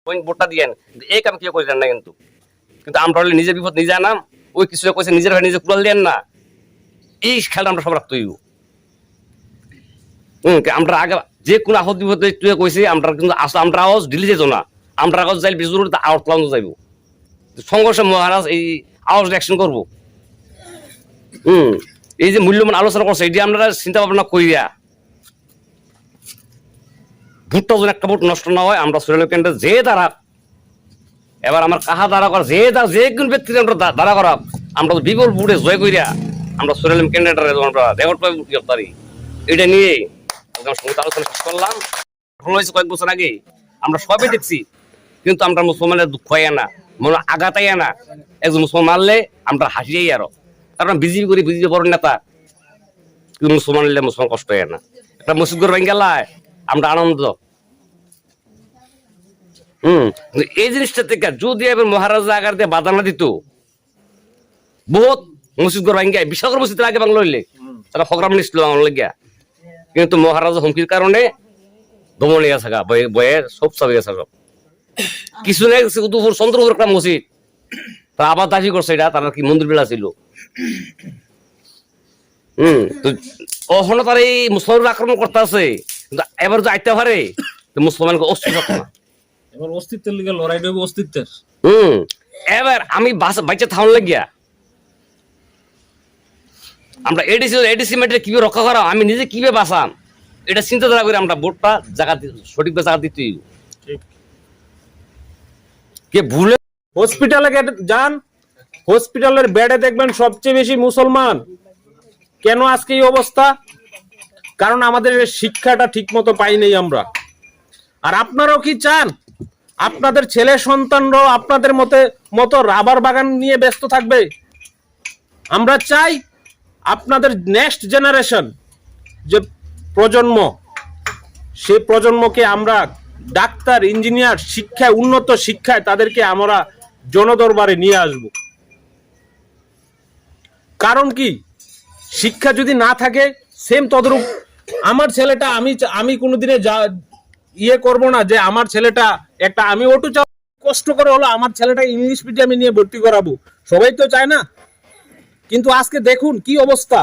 ভোটটা দিয়েন, এই কাম কেউ করেন না। কিন্তু কিন্তু আমরা হলে নিজের বিপদ নিজে আনাম, ওই কিছু কইছে নিজের ভাই নিজে কুড়াল দেন না। এই খেলা আমরা সব রাখতে হইব। আমরা আগে যে কোনো আপদ বিপদে তুই কইছি আমরা কিন্তু আমরা আওয়াজ দিলি যেত না, আমরা আওয়াজ যাইলে বিজুর আওয়াজ লাগানো যাইব। সংঘর্ষে মহারাজ এই আওয়াজ অ্যাকশন করব। এই যে মূল্যবান আলোচনা করছে এটি আমরা চিন্তা ভাবনা করিয়া ভোটটা যেন একটা ভোট নষ্ট না হয়, আমরা সুরেন্দ্র কেন্দ্রে যে দ্বারা এবার আমার কাহা দ্বারা করা যে কোন ব্যক্তি আমরা দ্বারা করা, আমরা বিপুল ভোটে জয় করিয়া আমরা সুরেন্দ্র কেন্দ্রেটারে আমরা রেকর্ড পারি। এটা নিয়ে আলোচনা শেষ করলাম। হয়েছে কয়েক বছর আগে আমরা সবই দেখছি, কিন্তু আমরা মুসলমানের দুঃখ হয় না, মনে আঘাতাই না। একজন মুসলমান মারলে আমরা হাসিয়াই আরো, কারণ বিজেপি করি, বিজেপি বড় নেতা, কিন্তু মুসলমান নিলে মুসলমান কষ্ট হয় না। একটা মসজিদ করে ভেঙে গেলায় আমরা আনন্দ। এই জিনিসটা থেকে যদি এবার মহারাজা আগার দিয়ে বাধা না দিত, বহুত মসজিদ করে ভেঙে বিশাল মসজিদের আগে বাংলা হইলে তারা প্রোগ্রাম নিছিল বাংলা লেগিয়া, কিন্তু মহারাজা হুমকির কারণে দমন গেছে, বয়ে সব সবে গেছে। সব কিছু নেই, চন্দ্রপুর একটা মসজিদ তারা আবার দাবি করছে এটা তারা কি মন্দির বেলা ছিল। ওখানে তার এই মুসলমান আক্রমণ করতে আছে, কিন্তু এবার যে আইতে পারে মুসলমানকে অস্তিত্ব না, এবার অস্তিত্বের লিগে লড়াই দেব অস্তিত্বের। এবার আমি বাচ্চা থাউন লাগিয়া আমরা এডিসি মেটে কিভাবে রক্ষা করা, আমি নিজে কিভাবে বাঁচাম, এটা চিন্তাধারা করে আমরা ভোটটা জায়গা সঠিক জায়গা দিতে কে ভুলে। হসপিটালে যান, হসপিটালের বেডে দেখবেন সবচেয়ে বেশি মুসলমান। কেন আজকে এই অবস্থা? কারণ আমাদের শিক্ষাটা ঠিক মতো পাইনি আমরা। আর আপনারাও কি চান আপনাদের ছেলে সন্তানরাও আপনাদের মতো রাবার বাগান নিয়ে ব্যস্ত থাকবে? আমরা চাই আপনাদের নেক্সট জেনারেশন যে প্রজন্ম, সেই প্রজন্মকে আমরা ডাক্তার, ইঞ্জিনিয়ার শিক্ষায়, উন্নত শিক্ষায় তাদেরকে আমরা জনদরবারে নিয়ে আসব। কারণ কি, শিক্ষা যদি না থাকে সেম তদ্রূপ আমার ছেলেটা, আমি কোনোদিনে ইয়ে করব না যে আমার ছেলেটা একটা, আমি অটো কষ্ট করে হলো আমার ছেলেটা ইংলিশ মিডিয়ামে নিয়ে ভর্তি করাবো, সবাই তো চায় না। কিন্তু আজকে দেখুন কি অবস্থা।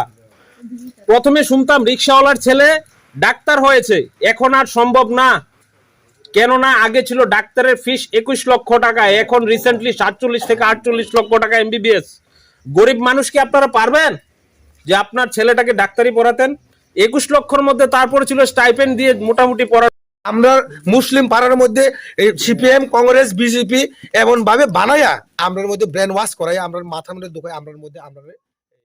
প্রথমে শুনতাম রিক্সাওয়ালার ছেলে ডাক্তার হয়েছে, এখন আর সম্ভব না। কেননা আগে ছিল ডাক্তারের ফিস 21 লক্ষ টাকা, এখন রিসেন্টলি 47 থেকে 48 লক্ষ টাকা এমবিবিএস। গরিব মানুষ কি আপনারা পারবেন যে আপনার ছেলেটাকে ডাক্তারি পড়াতেন? 21 লক্ষর মধ্যে তারপরে ছিল স্টাইপেন্ড দিয়ে মোটামুটি পড়া। আমরা মুসলিম পাড়ার মধ্যে সিপিএম, কংগ্রেস, বিজেপি এমন ভাবে বানাইয়া আমরার মধ্যে ব্রেন ওয়াশ করাই, আমরা মাথার মধ্যে ঢুকাই, আমরার মধ্যে আমরা